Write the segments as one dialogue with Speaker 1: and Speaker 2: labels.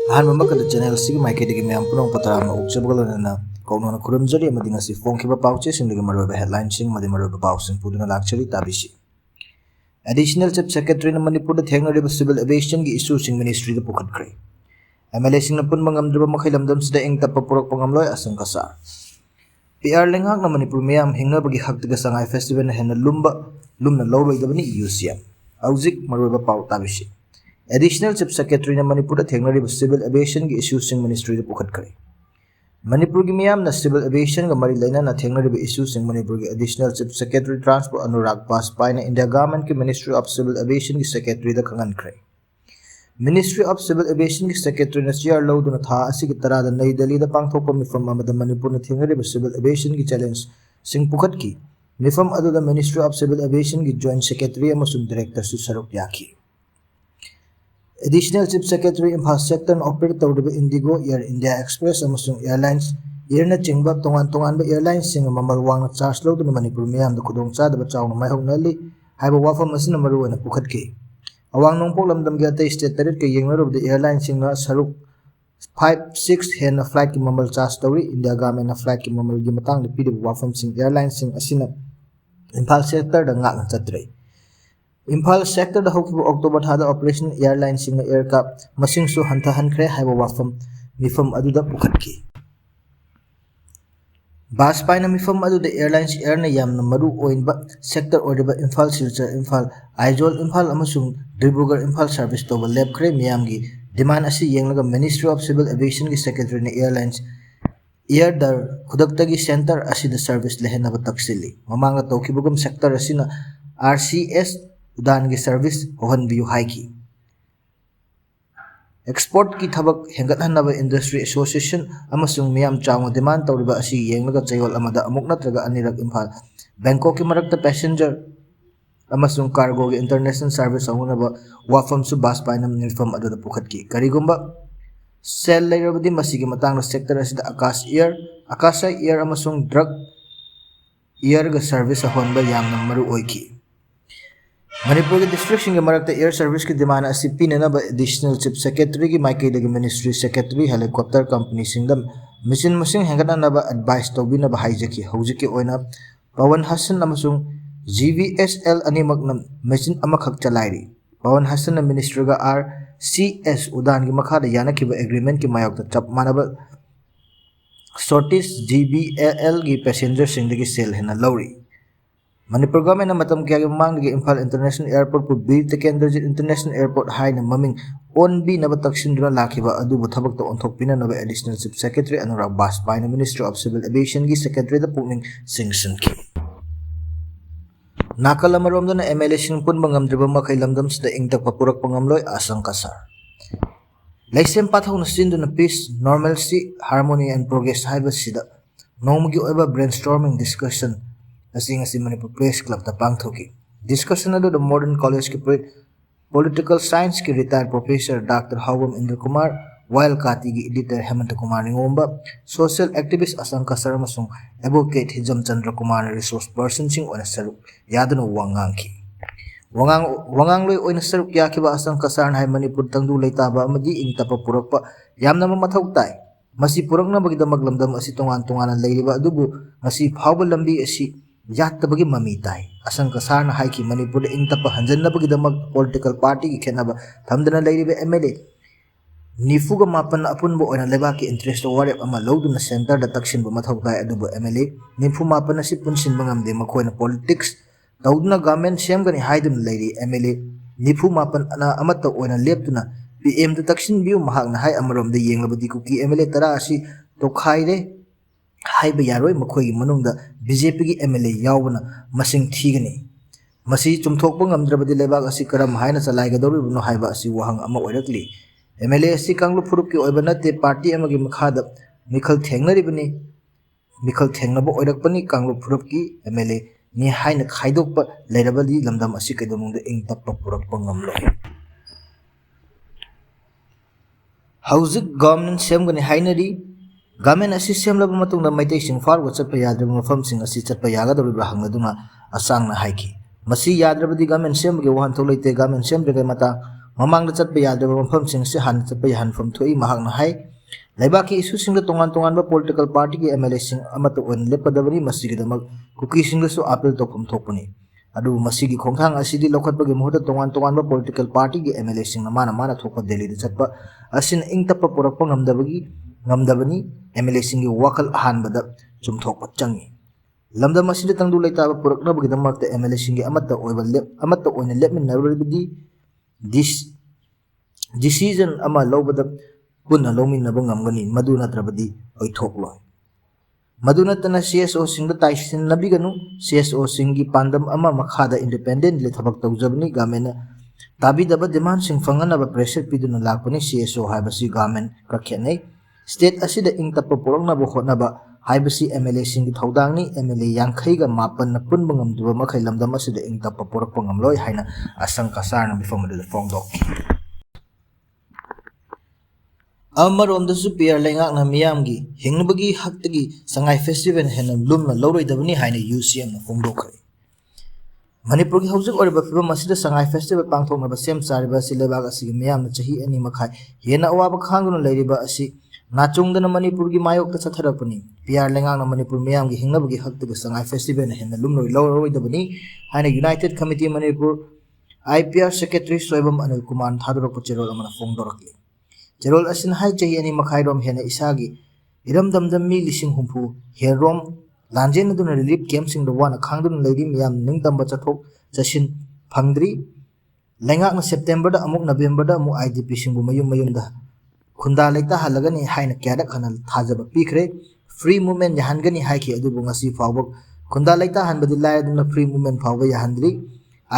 Speaker 1: Ahan mama channel sigi maike digi me ampunong patara ma ukjabgalo na kaunona kurumjari amadi ngasi fongkiba pauche singdagi maroba headline sing madi maroba pausing puduna lakchari tabisi. Additional Chief Secretary na Manipur da thengnariba civil aviation gi issue sing ministry da pukhatkre. MLA sing na punma ngamdraba makhailamdam sida engtappa purak pangamloy asang kasar. PR lenghak na Manipur miyam hingnabagi haktiga sangai festival na henna lumna lawroidabani UCM. Auzik maroba pau tabisi. Additional Chief Secretary na Manipur da thengnariba civil aviation gi issue sing ministry da pukhatkre. Manipur gi miyam na civil aviation ga mari laina na thengnariba issue sing Manipur gi Additional Chief Secretary Transport Anurag Paspai na India Government ki Ministry of Civil Aviation gi Secretary da kangankre. Ministry of Civil Aviation ki Secretary na chair lawduna tha asigi tarada Nai Delhi da pangthokpa mifam amada Manipur na thengnariba civil aviation gi challenge sing pukhatki mifam adu da Ministry of Civil Aviation gi Joint Secretary amasung Director su saruk yaki. Additional Chief Secretary Imphal Sector na operate tawdiba Indigo, Air India Express amasung airlines air na chingba tongan ba airlines sing mamal wang na charge law na Manipur miyam da khudong chadaba chawna maihonali haiba wafam asina maruwa na pukhatki. Awang nongpok lamdam gi atay state tarit kay yengnarob da airlines sing na saruk 5-6 hen na flight ki mamal charge tawri India Government na flight ki mamal gi matang da pidib wafam sing airlines sing asina Imphal Sector da ngak na chatre. Imphal Sector da hokkiba October thada operation airlines sing aircraft masing su hantahankre haiba wafam mifam aduda pukhatki. Baspai na mifam aduda airlines air na yamna maru oinba sector ordiba Imphal Silchar Imphal Aizol Imphal amasung Dibrugarh Imphal service toba lepkre miyamgi demand asi yenglaga Ministry of Civil Aviation gi Secretary na airlines air dar khudaktagi center asida service lehenaba taksili mamanga tawkibugum sector asina RCS udan gi service hohanbiyu haiki. Export ki thabak hengathanaba industry association amasung miyam chawna demand tawriba asi yenglaga chayol amada amuk natraga anirak Imphal Bangkok ki marakta passenger amasung cargo gi international service ahunaba wafam su baspai nam nilfam aduda pukhatki. Karigumba sel layrabadi masigi matangna sector asida Akasha Air amasung drug air ga service ahonba yamna maru oiki. Manipur district sing marakta air service ki demand asi pinanaba Additional Chief Secretary ki maike dagi Ministry Secretary helicopter company singdam mission masing hengathanaba advice tawbinaba haijaki hojiki oina Pawan Hassan amasung GVSL animak na machine amakhak chalairi. Pawan Hassan na ministry ga RCS udan gi makhada yanakiba agreement ki mayokta chap manaba sorties GVL gi passenger singdagi sale hena lawri. Manipur government na matam kaya mamangdagi Imphal International Airport pu Bir Tekendrajit International Airport hai na maming onbi na bataksin duna lakiba adubo thabak ta onthok pinanaba Additional Chief Secretary Anurag Baspai na Ministry of Civil Aviation gi Secretary da pukning singsun ki. Nakalamarom na MLA sing pun mangamdriba makhailamdam sida ingtappa purak pangamloy asang kasar. Laishram pathaw na sindu na peace, normalcy, harmony and progress haiba sida nongmagi oiba brainstorming discussion asing Manipur Press Club ta pangthoki. Discussion ado the modern college ki political science ki retired professor Dr. Hawam Indra Kumar while Kati gi editor Hemant Kumar Ningomba social activist asang kasar masung advocate Hijam Chandra Kumar resource person sing ona saruk yadano wangangki. Wangang loy oina saruk yakiba asang kasar hai Manipur tangdu leitaba amadi ingtapa purakpa yamna mamathaw tay. Masi purak na bagida maglamdam asi tungan-tunganan layriba adubu masi phawba lambi asi yatabagi mamitay. Asang kasar na haiki Manipur ingtapa hanjan na bagida mag political party ki khenaba thamdana layriba MLA nifuga mapan na apun bo oina lebaki interest warep ama lawdu na center da taksin bo mathaw tay adubu MLA nifu mapan na si punsin bangamde makoy na politics tawduna government semgani haidun layri MLA nifu mapan na amata oina leptuna PM da taksin biu mahak na hai amarom da yenglabadi KUKI MLA tara asi tokhaire haiba yaroi makoy gi manungda BJP gi MLA yawbana masing thigani masi chumthokpa ngamdrabadi lebak asi karam haina chalaigadori buno haiba asi wahang ama oirakli MLA asi kanglu furup ki oiba nate party amagi makhada mikhal thengnaribani mikhal thengnaba oirakpani kanglu furup ki MLA ni haina khaidokpa leirabali lamdam asi kaidonungda ingtappa purakpa ngamloi. Hauzik government semgani hainari government asi semlaba matungda maitai sing farwa chatpa yadrib mafam sing asi chatpa yagadoribra hangladuna asang na haiki. Masi yadrabadi government sembagi wahan tholaite government sembre mata mamangda chatpa yadaba mafamsing si han chatpa yahanfam thoi mahakna hai laibaki issue singda tongan ba political party ki MLA sing amata on lepadabani masigidamak KUKI singda su appeal tokpam thokpani adu masigi khongthang asidi lokhatpagi muhuta tongan ba political party ki MLA sing mana thokpa Delhi da chatpa asin ingtappa purakpa ngamdabani MLA sing gi wakal ahanbada chumthokpa changi lamda masida tangdu laitaba puraknabagi MLA sing gi amata oina lepminabadi decision ama lobada punna lominaba ngamgani madu natrabadi oithokloi madu natana CSO singda taisin nabiganu CSO singi pandam ama makhada independent le thabak tawjabni gamena tabidaba demand sing fanganaba pressure piduna lakpani CSO haibasi gamen kakhenai state asida ingtappa puraknaba hotnaba haibasi MLA singi thaudangni MLA yankhai ga mapan na punba ngamduba makhai lamdam asida ingtappa purakpa ngamloi haina asangka sarna mifamadu fongdok amarondasu PR lengak na miyamgi hingbagi haktagi sangai festival hena lumna loroidabani haina UCM na fongdokre Manipur ki haujuk oriba fibam asida sangai festival pangthoknaba sem sariba silebag asigi miyamna chahi ani makhai hena awaba khangduna leiriba asi nachungdana Manipur gi mayok ta chatharapani PR lengak na Manipur miyamgi hingbagi haktagi sangai festival na hena lumna loroidabani haina United Committee Manipur IPR Secretary Soibam Anil Kumar thadurappa cherol amana fongdorakli Jerol asin hai chahi ani makhairom hena isagi iram damdam mi lising humpu herom lanjen duna relief camp sing the one khangdun lady miyam ningtamba chathok chasin phangdri lengak na September da amuk November da amuk IDP singbu mayum da khunda leita halagani haina kyada khanal thajaba pikre free movement yahangani haiki adubu ngasi fawbak khunda leita hanbadi laiduna free movement fawba yahandri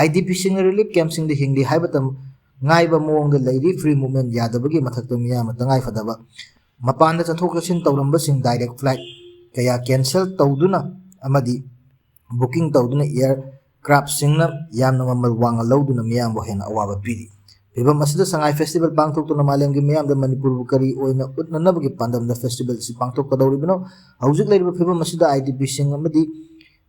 Speaker 1: IDP sing relief camp sing the hingdi haibatam ngaiba mawngda leiri free movement yadabagi mathakta miyam tangai fadaba mapanda chathok chasin tawramba sing direct flight kaya cancel tawduna amadi booking tawduna aircraft singna yamna mamal wanga lawduna miyam bo hena awaba pidi bibam asida sangai festival pangthokna malemgi miyam da Manipur kari oina utnanabagi pandamda festival si pangthok kadawribino haujuk leiriba bibam asida IDP sing amadi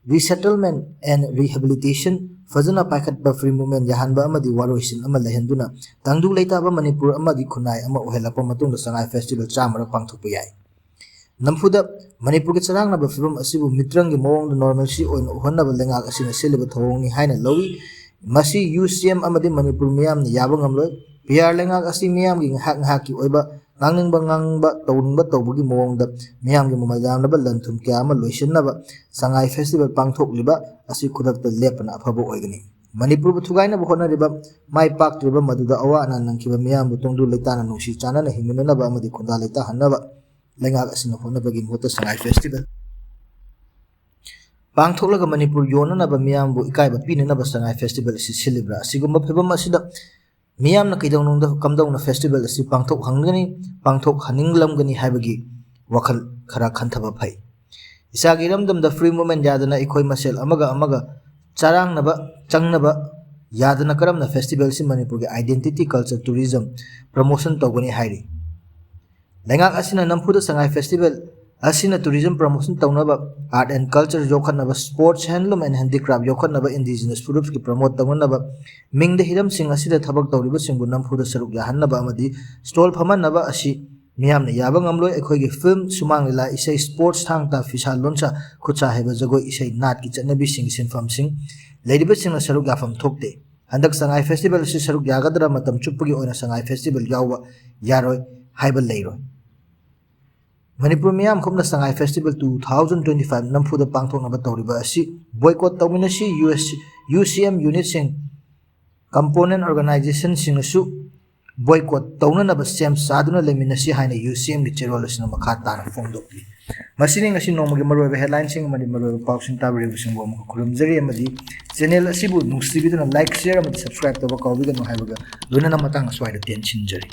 Speaker 1: resettlement and rehabilitation fazana paikhatba free movement yahanba amadi waroisin ama lehenduna tangdu leitaba Manipur amadi khunai ama ohelapa matungda sangai festival chamara pangthokpa yai namfuda Manipur ki charang na ba fibam asibu mitrangi mawngda normalcy oina ohannaba lengak asina seliba thawngni haina lowi masi UCM amadi Manipur miyam ni yaba ngamloi PR lengak asi miyam gi ngahak ki oiba ngangba tawbagi mawngda miyam gi mamayamnaba lanthum kya ama loisinaba sangai festival pangthokliba asi khudakta lepana afaba oigani Manipur bu thugaina bu honariba mai paktriba maduda awa ana nangkiba miyam bu tongdu leitana nungsi chanana himinanaba amadi khunda leita hannaba lengak asina honabagi muhota sangai festival pangthoklaga Manipur yonanaba miyam bu ikaiba pinanaba sangai festival si silibra asigumba phibam asida miyamna kaidawnungda kamdawna festival asi pangthok hangani pangthok haninglamgani haibagi wakhal khara khanthaba phai isagi ramdamda free movement yadana ikoi masel amaga changnaba yadana karamna festival si Manipur gi identity culture tourism promotion tawgani hairi lengak asina nampuda sangai festival asina tourism promotion tawnaba art and culture yokhanaba sports handloom and handicraft yokhanaba indigenous groups ki promote tawnaba mingda hiram sing asida thabak tawriba singbu nampuda saruk yahannaba amadi stall phamanaba asi miyamna yaba ngamloi ekhoigi film sumang lila isai sports thangta fisa loncha khucha heba jagoi isai nat ki chanabi sing sinfam sing leiriba singna saruk yafam thokte handak sangai festival si saruk yagadra matam chuppugi oina sangai festival yawa yaroi haiba leiroi Manipur miyam khumna sangai festival 2025 namfuda pangthoknaba tawriba asi boycott tawminasi UCM unit sing component organization singasu boycott tawnanaba sem saduna leminasi haina UCM gi cherol asina makha tana fongdokli masini ngasi nomagi maroiba headline sing amadi maroiba pawsing tabri sing bo amka khurumjari amadi channel asibu nungsibiduna like share amadi subscribe tawba kawbiganu haibaga lunana matang aswaida tension jari